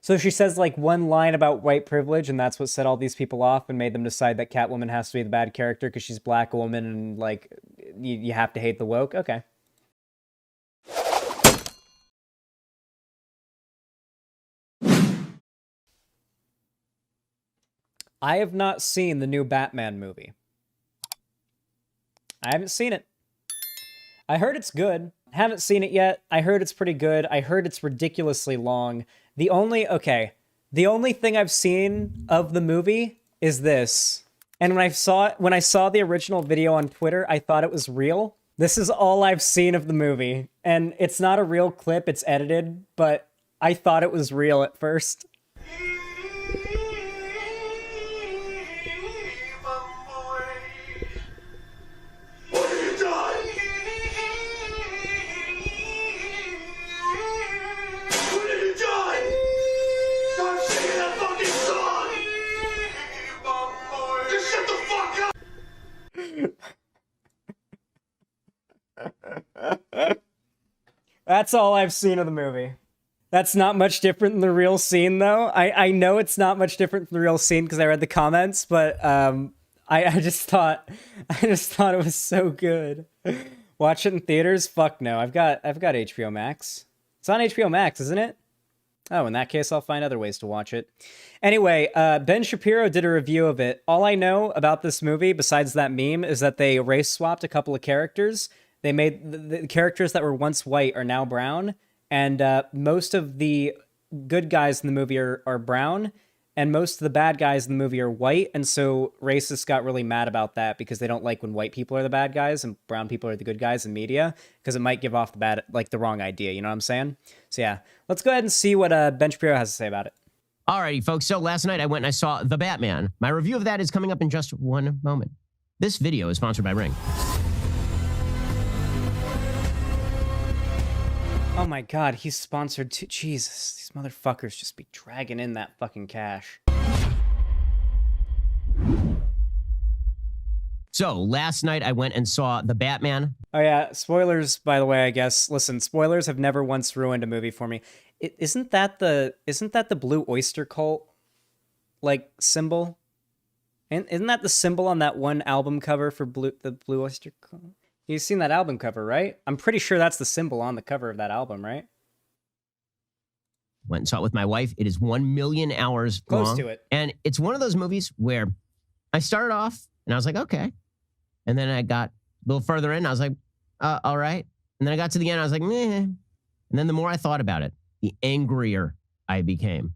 So she says like one line about white privilege, and that's what set all these people off and made them decide that Catwoman has to be the bad character because she's black woman and like you have to hate the woke. Okay. I have not seen the new Batman movie. I haven't seen it. I heard it's good. Haven't seen it yet. I heard it's pretty good. I heard it's ridiculously long. The only thing I've seen of the movie is this. And when I saw the original video on Twitter, I thought it was real. This is all I've seen of the movie. And it's not a real clip, it's edited, but I thought it was real at first. That's all I've seen of the movie. That's not much different than the real scene, though. I know it's not much different from the real scene because I read the comments, but I just thought it was so good. Watch it in theaters? Fuck no. I've got HBO Max. It's on HBO Max, isn't it? Oh, in that case, I'll find other ways to watch it. Anyway, Ben Shapiro did a review of it. All I know about this movie, besides that meme, is that they race swapped a couple of characters. They made the characters that were once white are now brown, and most of the good guys in the movie are brown, and most of the bad guys in the movie are white, and so racists got really mad about that because they don't like when white people are the bad guys and brown people are the good guys in media, because it might give off the wrong idea, you know what I'm saying? So yeah, let's go ahead and see what Ben Shapiro has to say about it. Alrighty, folks, so last night I went and I saw The Batman. My review of that is coming up in just one moment. This video is sponsored by Ring. Oh my god, he's sponsored too. Jesus, these motherfuckers just be dragging in that fucking cash. So, last night I went and saw The Batman. Oh yeah, spoilers, by the way, I guess. Listen, spoilers have never once ruined a movie for me. Isn't that the Blue Oyster Cult, like, symbol? Isn't that the symbol on that one album cover for the Blue Oyster Cult? You've seen that album cover, right? I'm pretty sure that's the symbol on the cover of that album, right? Went and saw it with my wife. It is 1 million hours long. Close to it. And it's one of those movies where I started off and I was like, okay. And then I got a little further in. I was like, all right. And then I got to the end. I was like, meh. And then the more I thought about it, the angrier I became.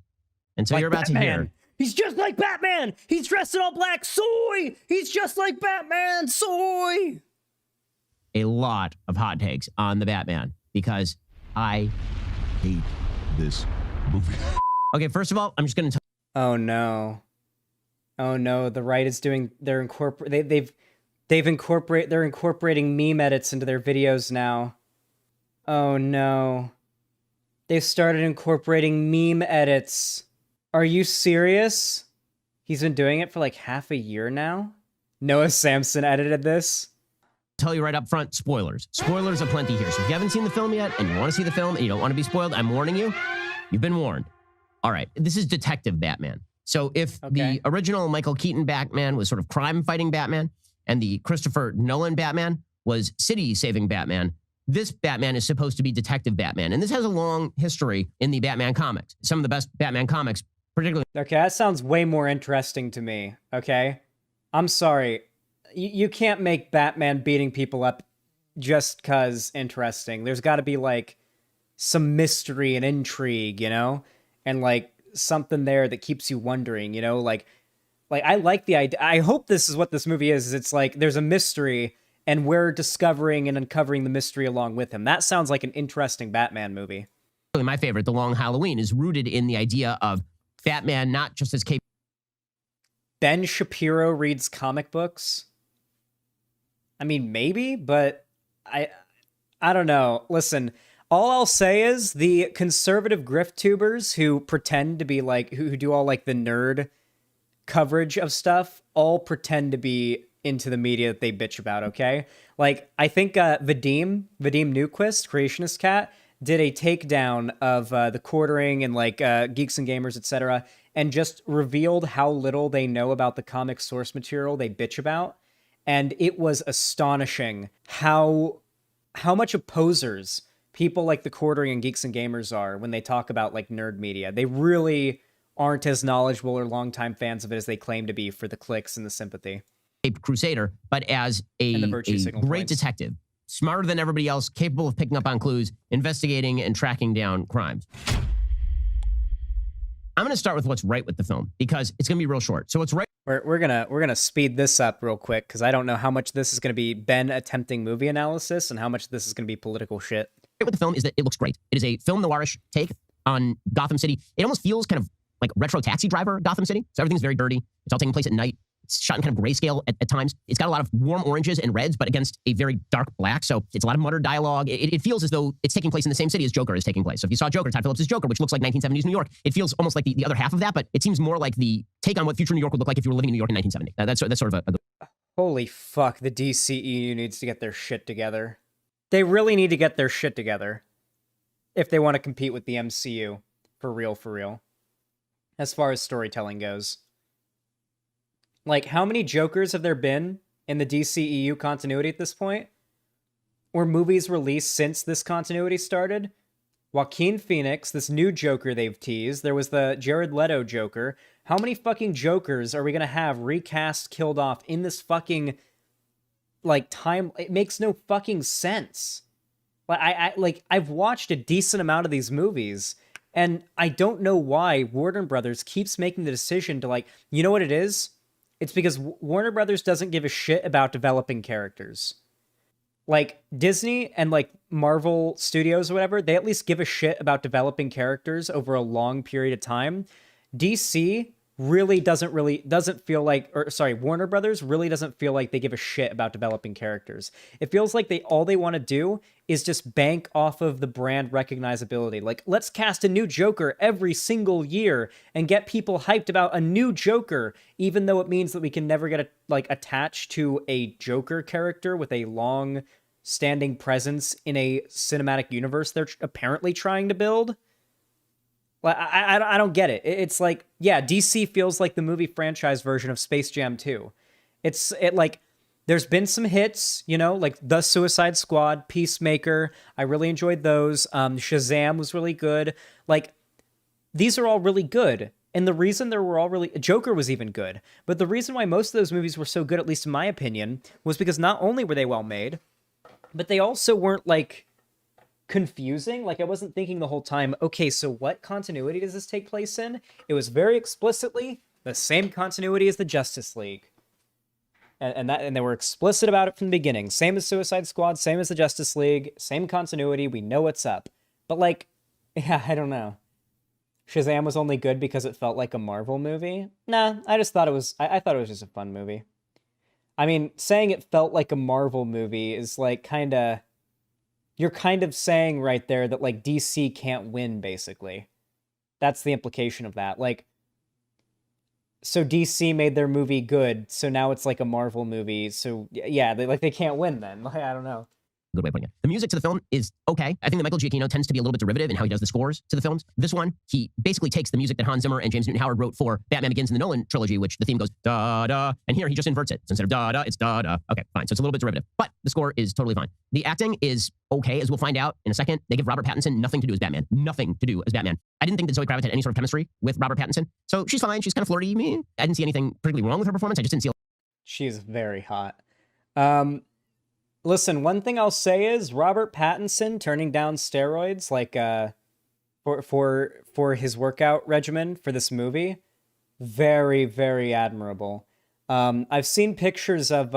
And so like you're about Batman. To hear. He's just like Batman. He's dressed in all black. Soy. He's just like Batman. Soy. A lot of hot takes on the Batman because I hate this movie. Okay, first of all, I'm just going to Oh no. Oh no, the right is doing they're incorporating meme edits into their videos now. Oh no. They've started incorporating meme edits. Are you serious? He's been doing it for like half a year now? Noah Samson edited this. Tell you right up front, spoilers. Spoilers aplenty here. So if you haven't seen the film yet and you want to see the film and you don't want to be spoiled, I'm warning you. You've been warned. All right. This is Detective Batman. So if the original Michael Keaton Batman was sort of crime-fighting Batman and the Christopher Nolan Batman was city-saving Batman, this Batman is supposed to be Detective Batman. And this has a long history in the Batman comics. Some of the best Batman comics, particularly... Okay, that sounds way more interesting to me, okay? I'm sorry. You can't make Batman beating people up just 'cause interesting. There's got to be, like, some mystery and intrigue, you know? And, like, something there that keeps you wondering, you know? Like I like the idea. I hope this is what this movie is. It's like there's a mystery, and we're discovering and uncovering the mystery along with him. That sounds like an interesting Batman movie. My favorite, The Long Halloween, is rooted in the idea of Batman not just as capable. Ben Shapiro reads comic books? I mean, maybe, but I don't know. Listen, all I'll say is the conservative grift tubers who pretend to be like, who do all like the nerd coverage of stuff, all pretend to be into the media that they bitch about, okay? Like, I think Vadim Newquist, Creationist Cat, did a takedown of the quartering and like Geeks and Gamers, etc., and just revealed how little they know about the comic source material they bitch about. And it was astonishing how much opposers people like the quartering and Geeks and Gamers are when they talk about like nerd media. They really aren't as knowledgeable or longtime fans of it as they claim to be for the clicks and the sympathy. A crusader, but as a great points. detective, smarter than everybody else, capable of picking up on clues, investigating and tracking down crimes. I'm going to start with what's right with the film because it's going to be real short. So what's right? We're gonna speed this up real quick because I don't know how much this is going to be Ben attempting movie analysis and how much this is going to be political shit. With the film is that it looks great. It is a film noirish take on Gotham City. It almost feels kind of like retro Taxi Driver Gotham City. So everything's very dirty. It's all taking place at night. It's shot in kind of grayscale at times. It's got a lot of warm oranges and reds, but against a very dark black. So it's a lot of muttered dialogue. It feels as though it's taking place in the same city as Joker is taking place. So if you saw Joker, Todd Phillips' Joker, which looks like 1970s New York, it feels almost like the other half of that, but it seems more like the take on what future New York would look like if you were living in New York in 1970. That's sort of a Holy fuck, the DCEU needs to get their shit together. They really need to get their shit together if they want to compete with the MCU. For real. As far as storytelling goes. Like, how many Jokers have there been in the DCEU continuity at this point? Or movies released since this continuity started? Joaquin Phoenix, this new Joker they've teased. There was the Jared Leto Joker. How many fucking Jokers are we gonna have recast, killed off in this fucking, like, time? It makes no fucking sense. Like, I've watched a decent amount of these movies, and I don't know why Warner Brothers keeps making the decision to, like, you know what it is? It's because Warner Brothers doesn't give a shit about developing characters. Like, Disney and, like, Marvel Studios or whatever, they at least give a shit about developing characters over a long period of time. DC really doesn't feel like, or sorry, Warner Brothers really doesn't feel like they give a shit about developing characters. It feels like all they want to do is just bank off of the brand recognizability. Like, let's cast a new Joker every single year and get people hyped about a new Joker, even though it means that we can never get attached to a Joker character with a long standing presence in a cinematic universe they're apparently trying to build. Like, I don't get it. It's like, yeah, DC feels like the movie franchise version of Space Jam 2. Like, there's been some hits, you know, like The Suicide Squad, Peacemaker. I really enjoyed those. Shazam was really good. Like, these are all really good. And the reason they were all really... Joker was even good. But the reason why most of those movies were so good, at least in my opinion, was because not only were they well made, but they also weren't, like, confusing. Like, I wasn't thinking the whole time, okay, so what continuity does this take place in? It was very explicitly the same continuity as the Justice League. And they were explicit about it from the beginning. Same as Suicide Squad, same as the Justice League, same continuity, we know what's up. But, like, yeah, I don't know. Shazam was only good because it felt like a Marvel movie? Nah, I just thought it was... I thought it was just a fun movie. I mean, saying it felt like a Marvel movie is, like, kinda... You're kind of saying right there that, like, DC can't win, basically. That's the implication of that. Like, so DC made their movie good, so now it's like a Marvel movie, so, yeah, they can't win then. Like, I don't know. Good way of putting it. The music to the film is okay. I think that Michael Giacchino tends to be a little bit derivative in how he does the scores to the films. This one, he basically takes the music that Hans Zimmer and James Newton Howard wrote for Batman Begins in the Nolan trilogy, which the theme goes da-da, and here he just inverts it. So instead of da-da, it's da-da. Okay, fine. So it's a little bit derivative, but the score is totally fine. The acting is okay, as we'll find out in a second. They give Robert Pattinson nothing to do as Batman. Nothing to do as Batman. I didn't think that Zoe Kravitz had any sort of chemistry with Robert Pattinson, so she's fine. She's kind of flirty. I didn't see anything particularly wrong with her performance. I just didn't see... She's very hot. Listen, one thing I'll say is Robert Pattinson turning down steroids, like, for his workout regimen for this movie, very, very admirable. I've seen pictures of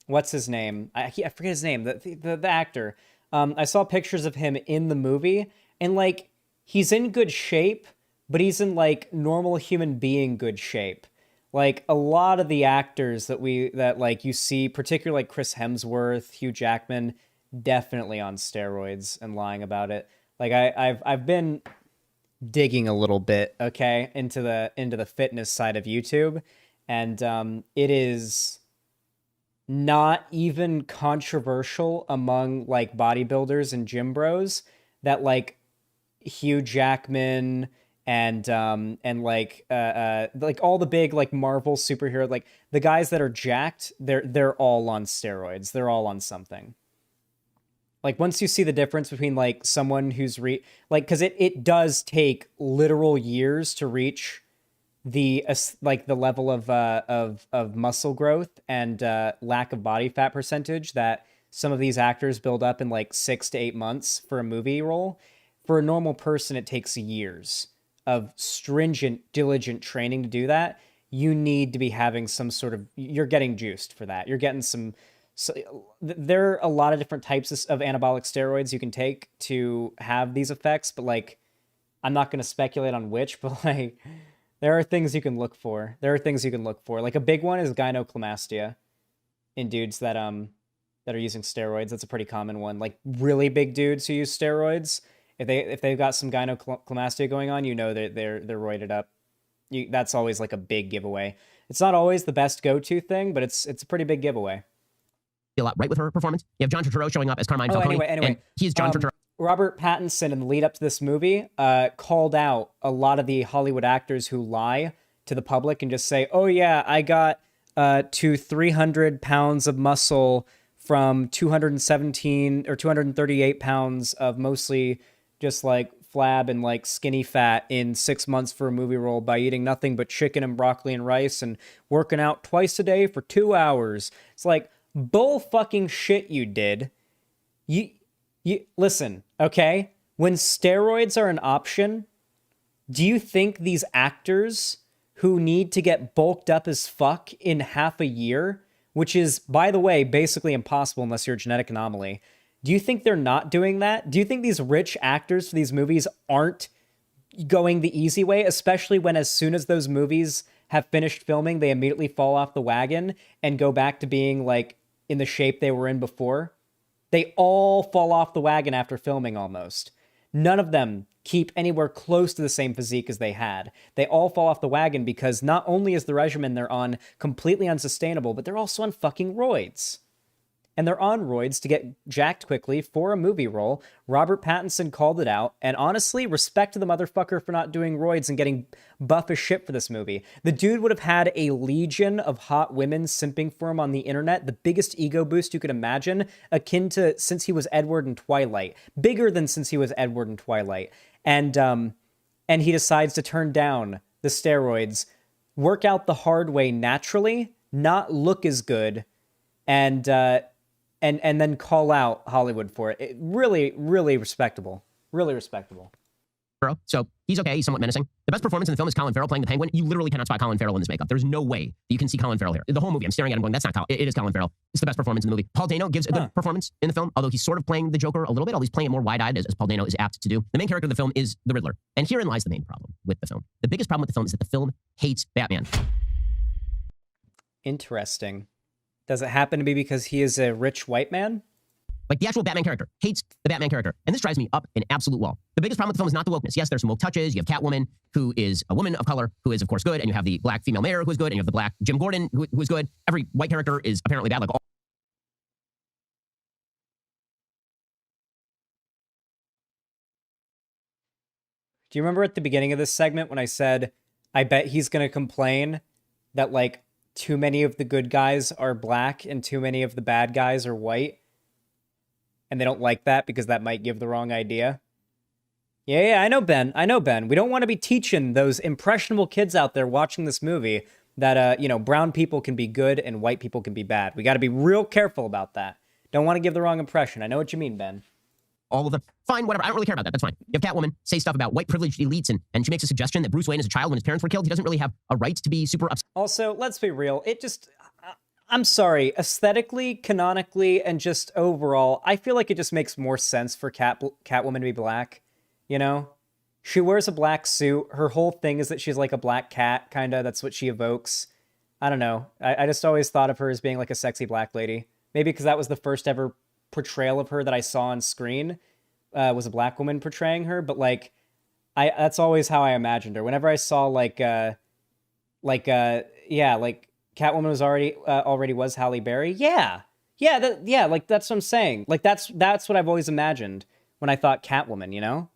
what's his name? I forget his name, the actor. I saw pictures of him in the movie, and, like, he's in good shape, but he's in, like, normal human being good shape. Like, a lot of the actors that you see, particularly like Chris Hemsworth, Hugh Jackman, definitely on steroids and lying about it. Like, I've been digging a little bit, okay, into the fitness side of YouTube, and it is not even controversial among like bodybuilders and gym bros that like Hugh Jackman and like all the big like Marvel superhero, like the guys that are jacked, they're all on steroids. They're all on something. Like once you see the difference between like someone who's like, because it does take literal years to reach the like the level of muscle growth and lack of body fat percentage that some of these actors build up in like 6 to 8 months for a movie role. For a normal person, it takes years of stringent, diligent training to do that. You need to be having some sort of, you're getting juiced for that. You're getting some, so, there are a lot of different types of anabolic steroids you can take to have these effects, but like, I'm not going to speculate on which, but like, there are things you can look for. There are things you can look for. Like a big one is gynecomastia in dudes that are using steroids. That's a pretty common one. Like really big dudes who use steroids, if they've got some gynecomastia going on, you know they're roided up. That's always like a big giveaway. It's not always the best go-to thing, but it's a pretty big giveaway. A lot right with her performance. You have John Turturro showing up as Carmine Falcone. Anyway, and he's John Turturro. Robert Pattinson, in the lead up to this movie, called out a lot of the Hollywood actors who lie to the public and just say, "Oh yeah, I got to 300 pounds of muscle from 217 or 238 pounds of mostly just like flab and like skinny fat in 6 months for a movie role by eating nothing but chicken and broccoli and rice and working out twice a day for 2 hours." It's like, bull fucking shit you did. You listen, okay? When steroids are an option, do you think these actors who need to get bulked up as fuck in half a year, which is, by the way, basically impossible unless you're a genetic anomaly, do you think they're not doing that? Do you think these rich actors for these movies aren't going the easy way, especially when as soon as those movies have finished filming, they immediately fall off the wagon and go back to being like in the shape they were in before? They all fall off the wagon after filming almost. None of them keep anywhere close to the same physique as they had. They all fall off the wagon because not only is the regimen they're on completely unsustainable, but they're also on fucking roids. And they're on roids to get jacked quickly for a movie role. Robert Pattinson called it out, and honestly, respect to the motherfucker for not doing roids and getting buff as shit for this movie. The dude would have had a legion of hot women simping for him on the internet, the biggest ego boost you could imagine, akin to since he was Edward in Twilight. Bigger than since he was Edward in Twilight. And he decides to turn down the steroids, work out the hard way naturally, not look as good, and then call out Hollywood for it. Really, really respectable. Really respectable. So he's okay. He's somewhat menacing. The best performance in the film is Colin Farrell playing the Penguin. You literally cannot spot Colin Farrell in this makeup. There's no way that you can see Colin Farrell here. The whole movie, I'm staring at him going, that's not Colin. It is Colin Farrell. It's the best performance in the movie. Paul Dano gives a good performance in the film, although he's sort of playing the Joker a little bit, although he's playing it more wide-eyed, as Paul Dano is apt to do. The main character of the film is the Riddler. And herein lies the main problem with the film. The biggest problem with the film is that the film hates Batman. Interesting. Does it happen to be because he is a rich white man? Like the actual Batman character hates the Batman character. And this drives me up an absolute wall. The biggest problem with the film is not the wokeness. Yes, there's some woke touches. You have Catwoman, who is a woman of color, who is, of course, good. And you have the black female mayor, who is good. And you have the black Jim Gordon, who is good. Every white character is apparently bad. Like all. Do you remember at the beginning of this segment when I said, I bet he's going to complain that, like, too many of the good guys are black and too many of the bad guys are white? And they don't like that because that might give the wrong idea. Yeah, I know, Ben. We don't want to be teaching those impressionable kids out there watching this movie that, brown people can be good and white people can be bad. We got to be real careful about that. Don't want to give the wrong impression. I know what you mean, Ben. All of them. Fine, whatever. I don't really care about that. That's fine. You have Catwoman say stuff about white privileged elites, and she makes a suggestion that Bruce Wayne as a child when his parents were killed, he doesn't really have a right to be super upset. Also, let's be real. I'm sorry, aesthetically, canonically, and just overall, I feel like it just makes more sense for Catwoman to be black, you know? She wears a black suit. Her whole thing is that she's like a black cat, kind of. That's what she evokes. I don't know. I just always thought of her as being like a sexy black lady. Maybe because that was the first ever portrayal of her that I saw on screen, was a black woman portraying her. But like, that's always how I imagined her. Whenever I saw like Catwoman was already was Halle Berry. Yeah, like that's what I'm saying. Like that's what I've always imagined when I thought Catwoman, you know?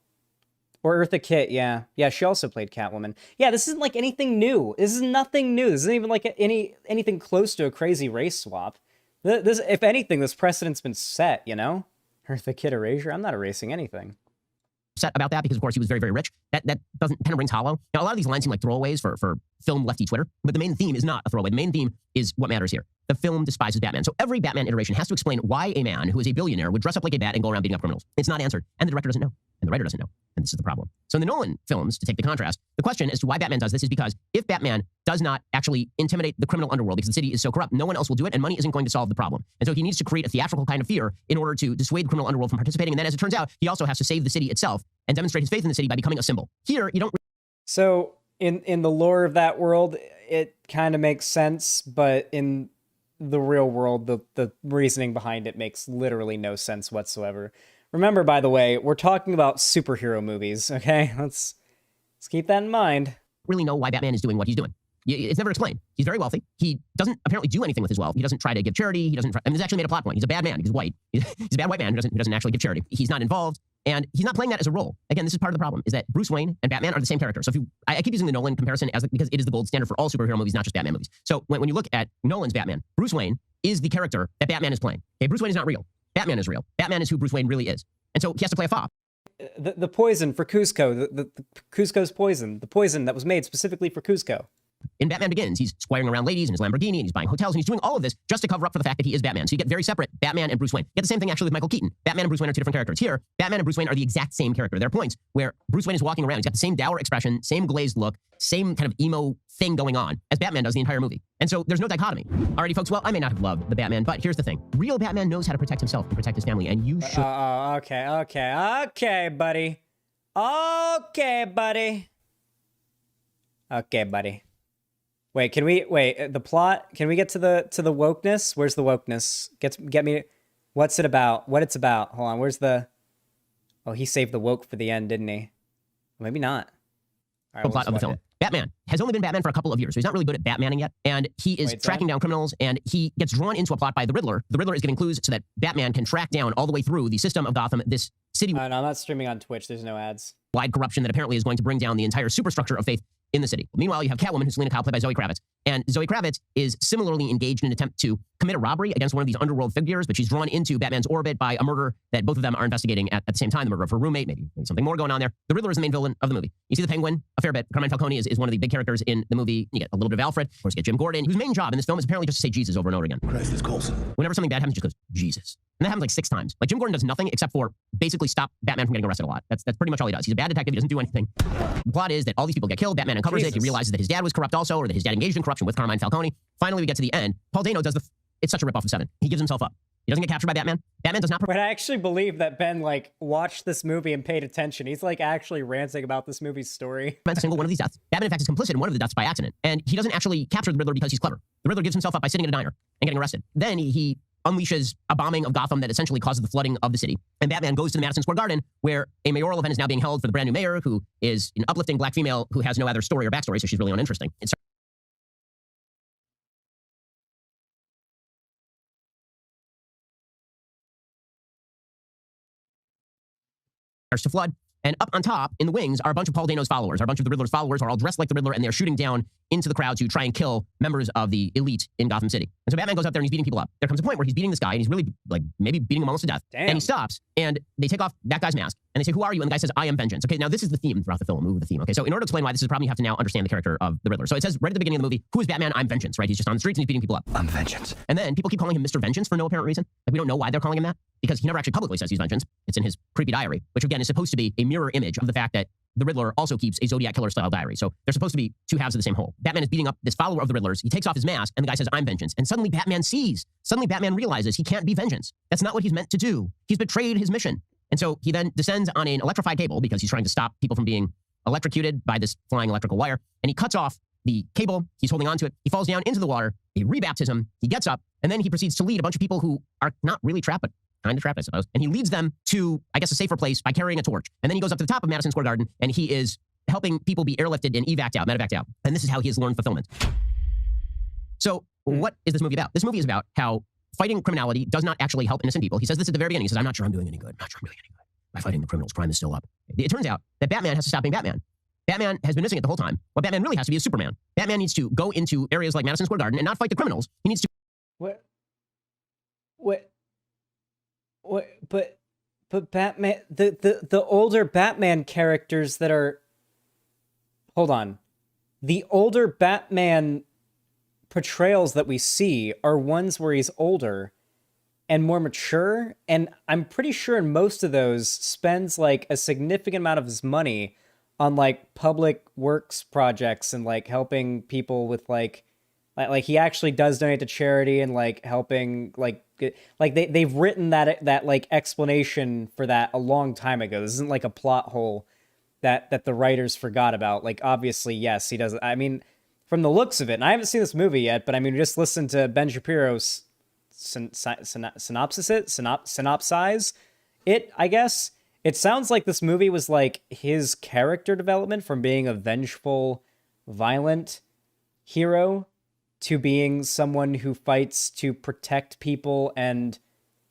Or Eartha Kitt, yeah. Yeah, she also played Catwoman. Yeah, this isn't like anything new. This is nothing new. This isn't even like anything close to a crazy race swap. This, if anything, this precedent's been set, you know? Eartha Kitt erasure? I'm not erasing anything. Upset about that because, of course, he was very, very rich. That doesn't kind of rings hollow. Now, a lot of these lines seem like throwaways for film lefty Twitter, but the main theme is not a throwaway. The main theme is what matters here. The film despises Batman. So every Batman iteration has to explain why a man who is a billionaire would dress up like a bat and go around beating up criminals. It's not answered, and the director doesn't know, and the writer doesn't know, and this is the problem. So in the Nolan films, to take the contrast, the question as to why Batman does this is because if Batman does not actually intimidate the criminal underworld because the city is so corrupt, no one else will do it, and money isn't going to solve the problem. And so he needs to create a theatrical kind of fear in order to dissuade the criminal underworld from participating. And then, as it turns out, he also has to save the city itself and demonstrate his faith in the city by becoming a symbol. Here, you don't. So in the lore of that world, it kind of makes sense, but in the real world, the reasoning behind it makes literally no sense whatsoever. Remember, by the way, we're talking about superhero movies, okay? Let's keep that in mind. Really know why Batman is doing what he's doing. It's never explained. He's very wealthy. He doesn't apparently do anything with his wealth. He doesn't try to give charity. He doesn't. This is actually made a plot point. He's a bad man. He's white. He's a bad white man who doesn't actually give charity. He's not involved, and he's not playing that as a role. Again, this is part of the problem: is that Bruce Wayne and Batman are the same character. So if I keep using the Nolan comparison because it is the gold standard for all superhero movies, not just Batman movies. So when you look at Nolan's Batman, Bruce Wayne is the character that Batman is playing. Okay, Bruce Wayne is not real. Batman is real. Batman is who Bruce Wayne really is, and so he has to play a fop. The poison for Cusco, the Cusco's poison, the poison that was made specifically for Cusco. In Batman Begins, he's squaring around ladies in his Lamborghini, and he's buying hotels, and he's doing all of this just to cover up for the fact that he is Batman. So you get very separate Batman and Bruce Wayne. You get the same thing actually with Michael Keaton. Batman and Bruce Wayne are two different characters. Here, Batman and Bruce Wayne are the exact same character. There are points where Bruce Wayne is walking around. He's got the same dour expression, same glazed look, same kind of emo thing going on as Batman does the entire movie. And so there's no dichotomy. Alrighty, folks, well, I may not have loved the Batman, but here's the thing. Real Batman knows how to protect himself and protect his family, and you should... Okay, buddy. Okay, buddy. Wait, the plot, can we get to the wokeness? Where's the wokeness? Get me, what's it about? What it's about? Hold on, where's the, oh, he saved the woke for the end, didn't he? Maybe not. All right, plot of the film. Batman has only been Batman for a couple of years, so he's not really good at Batmaning yet, and he is tracking down criminals, and he gets drawn into a plot by the Riddler. The Riddler is giving clues so that Batman can track down all the way through the system of Gotham, this city. No, I'm not streaming on Twitch, there's no ads. Wide corruption that apparently is going to bring down the entire superstructure of faith in the city. Meanwhile, you have Catwoman, who's Selena Kyle, played by Zoe Kravitz. And Zoe Kravitz is similarly engaged in an attempt to commit a robbery against one of these underworld figures, but she's drawn into Batman's orbit by a murder that both of them are investigating at the same time, the murder of her roommate, maybe something more going on there. The Riddler is the main villain of the movie. You see the Penguin a fair bit. Carmine Falcone is one of the big characters in the movie. You get a little bit of Alfred. Of course, you get Jim Gordon, whose main job in this film is apparently just to say Jesus over and over again. Christ is Coulson. Whenever something bad happens, he just goes, Jesus. And that happens like 6 times. Like, Jim Gordon does nothing except for basically stop Batman from getting arrested a lot. That's pretty much all he does. He's a bad detective. He doesn't do anything. The plot is that all these people get killed. Batman uncovers it. He realizes that his dad was corrupt also, or that his dad engaged in corruption with Carmine Falcone. Finally, we get to the end. Paul Dano does it's such a ripoff of Seven. He gives himself up. He doesn't get captured by Batman. Batman does not... But I actually believe that Ben, like, watched this movie and paid attention. He's, like, actually ranting about this movie's story. A single one of these deaths. Batman, in fact, is complicit in one of the deaths by accident. And he doesn't actually capture the Riddler because he's clever. The Riddler gives himself up by sitting in a diner and getting arrested. Then he unleashes a bombing of Gotham that essentially causes the flooding of the city. And Batman goes to the Madison Square Garden, where a mayoral event is now being held for the brand new mayor, who is an uplifting black female who has no other story or backstory, so she's really uninteresting. It's starts to flood. And up on top, in the wings, are a bunch of Paul Dano's followers. Are a bunch of the Riddler's followers are all dressed like the Riddler, and they're shooting down into the crowd to try and kill members of the elite in Gotham City. And so Batman goes up there and he's beating people up. There comes a point where he's beating this guy, and he's really, like, maybe beating him almost to death. Damn. And he stops, and they take off that guy's mask, and they say, "Who are you?" And the guy says, "I am vengeance." Okay, now this is the theme throughout the film. Ooh, the theme. Okay, so in order to explain why this is a problem, you have to now understand the character of the Riddler. So it says right at the beginning of the movie, "Who is Batman? I'm vengeance." Right? He's just on the streets and he's beating people up. I'm vengeance. And then people keep calling him Mr. Vengeance for no apparent reason. Like, we don't know why they're calling him that, because he never actually publicly says he's vengeance. It's in his creepy diary, which again is supposed to be a mirror image of the fact that the Riddler also keeps a Zodiac Killer style diary. So they're supposed to be two halves of the same whole. Batman is beating up this follower of the Riddler's. He takes off his mask, and the guy says, "I'm vengeance." And suddenly Batman sees. Suddenly Batman realizes he can't be vengeance. That's not what he's meant to do. He's betrayed his mission. And so he then descends on an electrified cable because he's trying to stop people from being electrocuted by this flying electrical wire. And he cuts off the cable. He's holding onto it. He falls down into the water. A rebaptism. He gets up, and then he proceeds to lead a bunch of people who are not really trapped, but kind of trapped, I suppose. And he leads them to, I guess, a safer place by carrying a torch. And then he goes up to the top of Madison Square Garden, and he is helping people be airlifted and evac'd out, medevac'd out. And this is how he has learned fulfillment. So what is this movie about? This movie is about how fighting criminality does not actually help innocent people. He says this at the very beginning. He says, I'm not sure I'm doing any good. I'm not sure I'm doing any good. By fighting the criminals, crime is still up. It turns out that Batman has to stop being Batman. Batman has been missing it the whole time. What Batman really has to be is Superman. Batman needs to go into areas like Madison Square Garden and not fight the criminals. He needs to... But Batman, the older Batman characters that are... Hold on. The older Batman portrayals that we see are ones where he's older and more mature, and I'm pretty sure in most of those spends like a significant amount of his money on like public works projects and like helping people with like he actually does donate to charity and like helping like they've written that like explanation for that a long time ago. This isn't like a plot hole that the writers forgot about. Like, obviously, yes, he does. I mean, from the looks of it, and I haven't seen this movie yet, but I mean, just listen to Ben Shapiro's synopsize it, I guess. It sounds like this movie was like his character development from being a vengeful, violent hero to being someone who fights to protect people and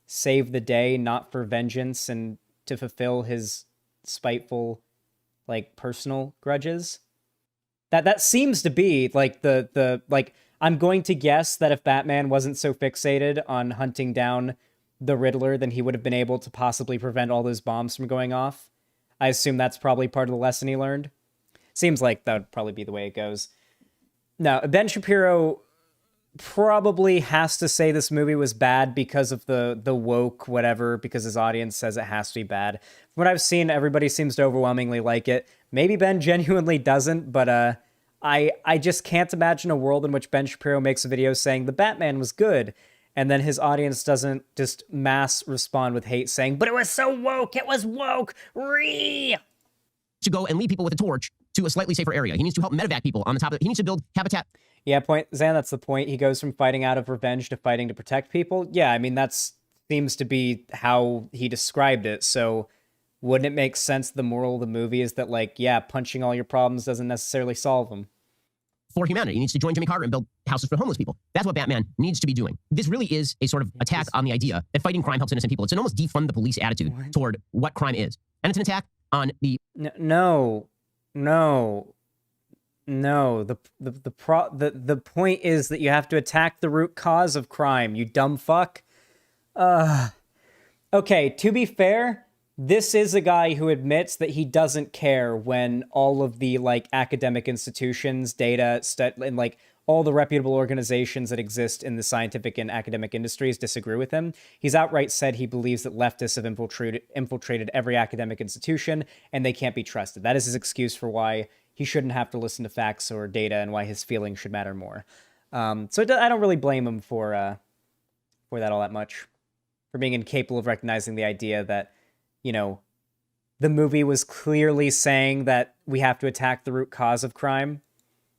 save the day, not for vengeance and to fulfill his spiteful, like, personal grudges. That seems to be like the like, I'm going to guess that if Batman wasn't so fixated on hunting down the Riddler, then he would have been able to possibly prevent all those bombs from going off. I assume that's probably part of the lesson he learned. Seems like that would probably be the way it goes. Now, Ben Shapiro probably has to say this movie was bad because of the woke whatever, because his audience says it has to be bad. From what I've seen, everybody seems to overwhelmingly like it. Maybe Ben genuinely doesn't, but I just can't imagine a world in which Ben Shapiro makes a video saying the Batman was good, and then his audience doesn't just mass respond with hate saying, but it was so woke, it was woke, to go and lead people with a torch to a slightly safer area. He needs to help medevac people on the top of it. He needs to build habitat. Yeah, Zan, that's the point. He goes from fighting out of revenge to fighting to protect people. Yeah, I mean, that seems to be how he described it. So wouldn't it make sense the moral of the movie is that, like, yeah, punching all your problems doesn't necessarily solve them? For humanity. He needs to join Jimmy Carter and build houses for homeless people. That's what Batman needs to be doing. This really is a sort of attack on the idea that fighting crime helps innocent people. It's an almost defund the police attitude toward what crime is. And it's an attack on the... No. The point is that you have to attack the root cause of crime, you dumb fuck. Okay, to be fair, this is a guy who admits that he doesn't care when all of the, like, academic institutions, data, and, like, all the reputable organizations that exist in the scientific and academic industries disagree with him. He's outright said he believes that leftists have infiltrated every academic institution, and they can't be trusted. That is his excuse for why he shouldn't have to listen to facts or data and why his feelings should matter more. So I don't really blame him for that all that much, for being incapable of recognizing the idea that, you know, the movie was clearly saying that we have to attack the root cause of crime.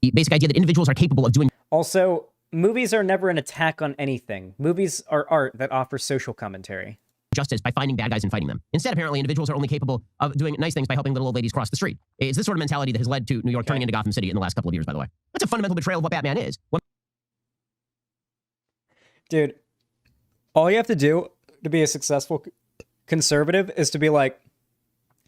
The basic idea that individuals are capable of doing... Also, movies are never an attack on anything. Movies are art that offers social commentary. Justice by finding bad guys and fighting them. Instead, apparently, individuals are only capable of doing nice things by helping little old ladies cross the street. It's this sort of mentality that has led to New York turning into Gotham City in the last couple of years, by the way. That's a fundamental betrayal of what Batman is. Dude, all you have to do to be a successful conservative is to be like,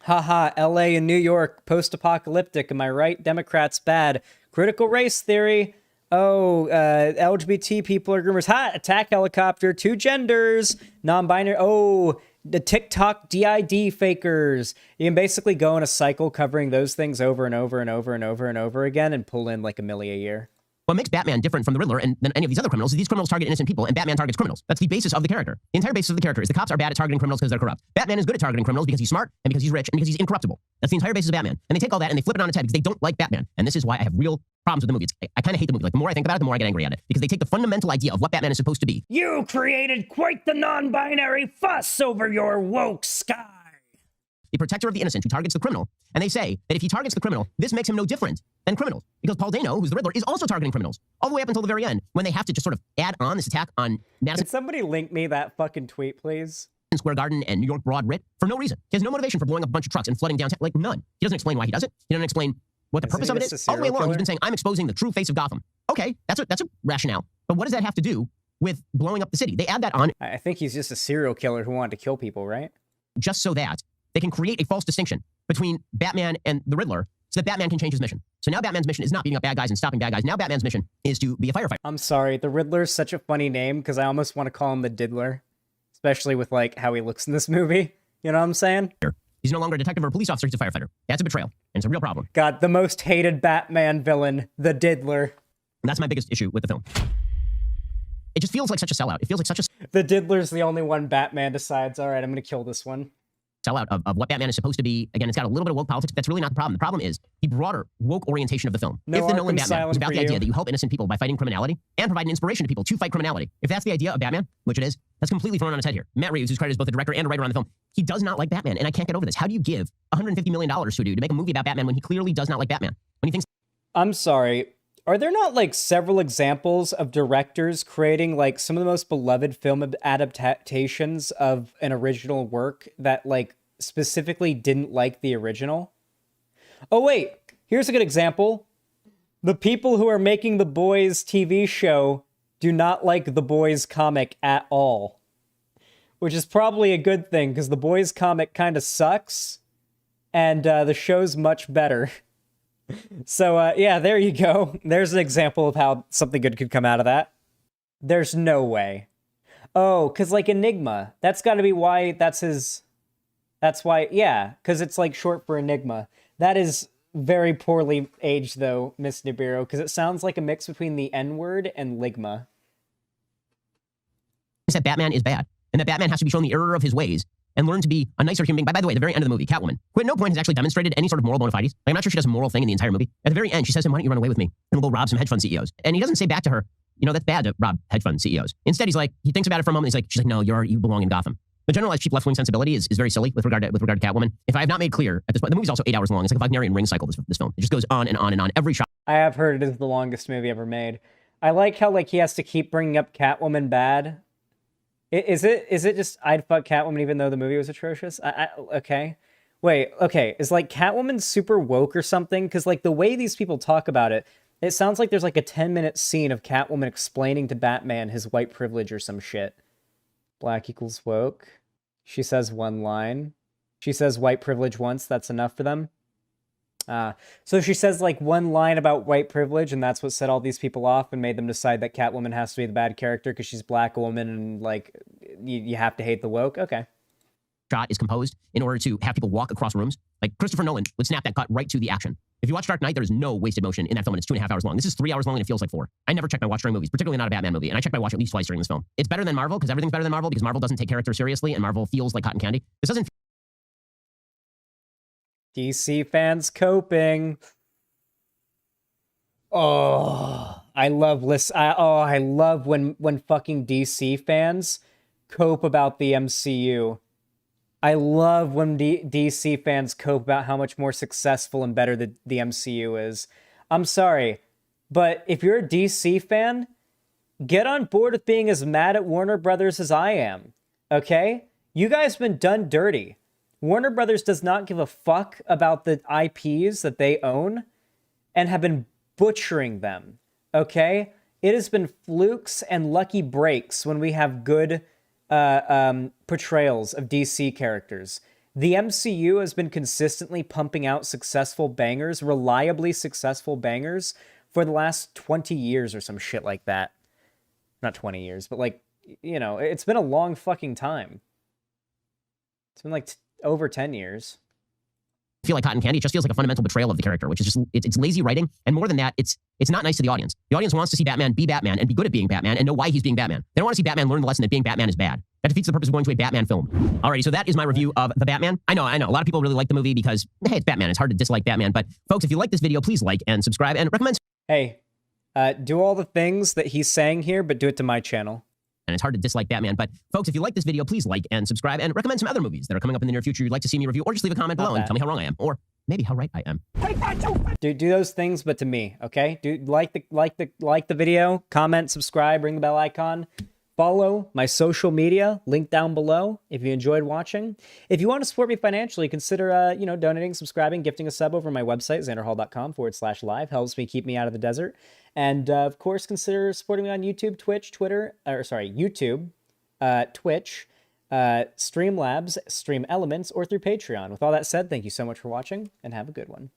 haha, LA and New York, post-apocalyptic, am I right? Democrats bad. Critical race theory. Oh, LGBT people are groomers. Ha! Attack helicopter. 2 genders. Non-binary. Oh, the TikTok DID fakers. You can basically go in a cycle covering those things over and over and over and over and over again and pull in like $1 million a year. What makes Batman different from the Riddler and than any of these other criminals is these criminals target innocent people, and Batman targets criminals. That's the basis of the character. The entire basis of the character is the cops are bad at targeting criminals because they're corrupt. Batman is good at targeting criminals because he's smart, and because he's rich, and because he's incorruptible. That's the entire basis of Batman. And they take all that and they flip it on its head because they don't like Batman. And this is why I have real problems with the movie. I kind of hate the movie. Like, the more I think about it, the more I get angry at it. Because they take the fundamental idea of what Batman is supposed to be. You created quite the non-binary fuss over your woke sky. The protector of the innocent who targets the criminal. And they say that if he targets the criminal, this makes him no different than criminals. Because Paul Dano, who's the Riddler, is also targeting criminals. All the way up until the very end, when they have to just sort of add on this attack on Madison. Can somebody link me that fucking tweet, please? Square Garden and New York Broad Writ for no reason. He has no motivation for blowing up a bunch of trucks and flooding downtown. Like, none. He doesn't explain why he does it. He doesn't explain what the purpose of it is. All the way along, he's been saying, I'm exposing the true face of Gotham. Okay, that's a rationale. But what does that have to do with blowing up the city? They add that on I think he's just a serial killer who wanted to kill people, right? just so that they can create a false distinction between Batman and the Riddler so that Batman can change his mission. So now Batman's mission is not beating up bad guys and stopping bad guys. Now Batman's mission is to be a firefighter. I'm sorry, the Riddler's such a funny name because I almost want to call him the Diddler, especially with like how he looks in this movie. You know what I'm saying? He's no longer a detective or a police officer, he's a firefighter. That's a betrayal, and it's a real problem. God, the most hated Batman villain, the Diddler. And that's my biggest issue with the film. It just feels like such a sellout. It feels like such a The Diddler's the only one Batman decides, all right, I'm going to kill this one. sellout of what Batman is supposed to be. Again, it's got a little bit of woke politics. That's really not the problem. The problem is the broader woke orientation of the film. No if the Nolan Arkham Batman was Asylum about for the idea you. that you help innocent people by fighting criminality and provide an inspiration to people to fight criminality, if that's the idea of Batman, which it is, that's completely thrown on its head here. Matt Reeves, who's credited as both a director and a writer on the film, he does not like Batman, and I can't get over this. How do you give $150 million to a dude to make a movie about Batman when he clearly does not like Batman? When he thinks I'm sorry. Are there not like several examples of directors creating like some of the most beloved film adaptations of an original work that like specifically didn't like the original? Oh wait, here's a good example. The people who are making The Boys TV show do not like The Boys comic at all. Which is probably a good thing because The Boys comic kind of sucks and the show's much better. So, yeah, there you go. There's an example of how something good could come out of that. There's no way. Oh, because, like, Enigma. That's got to be why that's his... That's why... Yeah, because it's, like, short for Enigma. That is very poorly aged, though, Miss Nibiru, because it sounds like a mix between the N-word and Ligma. that Batman is bad, and that Batman has to be shown the error of his ways and learn to be a nicer human being. By the way, at the very end of the movie, Catwoman, who at no point has actually demonstrated any sort of moral bona fides. Like, I'm not sure she does a moral thing in the entire movie. At the very end, she says to him, why don't you run away with me? And we'll go rob some hedge fund CEOs. And he doesn't say back to her, you know, that's bad to rob hedge fund CEOs. Instead, he's like, he thinks about it for a moment. She's like, no, you belong in Gotham. The generalized cheap left-wing sensibility is very silly with regard to Catwoman. If I have not made clear at this point, the movie's also 8 hours long. It's like a Wagnerian ring cycle, this film. It just goes on and on and on. Every shot. I have heard it is the longest movie ever made. I like how, like, he has to keep bringing up Catwoman bad. Is it just I'd fuck Catwoman even though the movie was atrocious? Okay. Wait, okay. Is, like, Catwoman super woke or something? Because, like, the way these people talk about it, it sounds like there's, like, a 10-minute scene of Catwoman explaining to Batman his white privilege or some shit. Black equals woke. She says one line. She says white privilege once. That's enough for them. So she says like one line about white privilege, and that's what set all these people off and made them decide that Catwoman has to be the bad character because she's black woman and like you have to hate the woke. Okay. Shot is composed in order to have people walk across rooms. Like Christopher Nolan would snap that cut right to the action. If you watch Dark Knight, there is no wasted motion in that film, and it's 2.5 hours long. This is 3 hours long, and it feels like 4. I never check my watch during movies, particularly not a Batman movie, and I check my watch at least twice during this film. It's better than Marvel because everything's better than Marvel because Marvel doesn't take characters seriously, and Marvel feels like cotton candy. This doesn't. DC fans coping. Oh, I love I love when fucking DC fans cope about the MCU. I love when DC fans cope about how much more successful and better the MCU is. I'm sorry, but if you're a DC fan, get on board with being as mad at Warner Brothers as I am, okay? You guys have been done dirty. Warner Brothers does not give a fuck about the IPs that they own and have been butchering them, okay? It has been flukes and lucky breaks when we have good portrayals of DC characters. The MCU has been consistently pumping out successful bangers, reliably successful bangers, for the last 20 years or some shit like that. Not 20 years, but like, you know, it's been a long fucking time. It's been like over 10 years. Feel like cotton candy. It just feels like a fundamental betrayal of the character, which is just it's lazy writing, and more than that, it's not nice to the audience. The audience wants to see Batman be Batman and be good at being Batman and know why he's being Batman. They don't want to see Batman learn the lesson that being Batman is bad. That defeats the purpose of going to a Batman film. Alrighty, so that is my review of The Batman. I know. A lot of people really like the movie because, hey, it's Batman. It's hard to dislike Batman. But folks, if you like this video, please like and subscribe and recommend. Hey, do all the things that he's saying here, but do it to my channel. And it's hard to dislike Batman. But folks, if you like this video, please like and subscribe and recommend some other movies that are coming up in the near future you'd like to see me review, or just leave a comment below and tell me how wrong I am, or maybe how right I am. Do those things, but to me, okay? Do like the video, comment, subscribe, ring the bell icon. Follow my social media, link down below if you enjoyed watching. If you want to support me financially, consider, donating, subscribing, gifting a sub over my website, xanderhall.com/live. Helps me keep me out of the desert. And, of course, consider supporting me on YouTube, Twitch, YouTube, Twitch, Streamlabs, Stream Elements, or through Patreon. With all that said, thank you so much for watching, and have a good one.